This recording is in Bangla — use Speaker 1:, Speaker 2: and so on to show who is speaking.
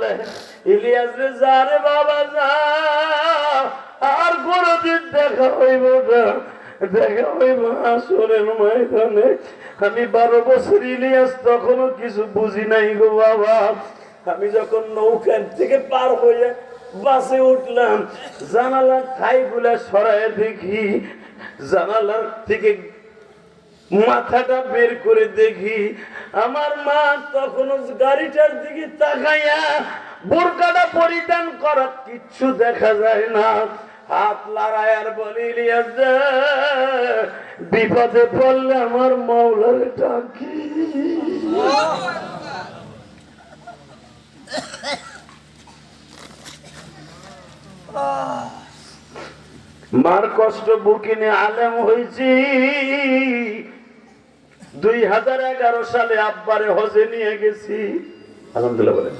Speaker 1: বলে, ইলিয়াস রে যা রে বাবা যা, আর কোনদিন দেখা হইব না, দেখা হইব আসরের ময়দানে। আমি 12 বছর ইলিয়াস, তখনও কিছু বুঝি নাই গো বাবা। আমি যখন নৌকার থেকে পার হয়ে বাসে উঠলাম, জানালার ঠাইগুলা সরায় দেখি, জানালার থেকে মাথাটা বের করে দেখি আমার মা তখনও গাড়িটার দিকে তাকাইয়া, বোরকাটা পরিধান করা, কিচ্ছু দেখা যায় না। হাত লড়ায় আর বলি, ইলিয়াস বিপদে পড়লে আমার মাওলার ডাকি। মার কষ্ট বুকিনে আলেম হয়েছি। 2011 সালে আব্বারে হজে নিয়ে গেছি। আলহামদুলিল্লাহ বলে।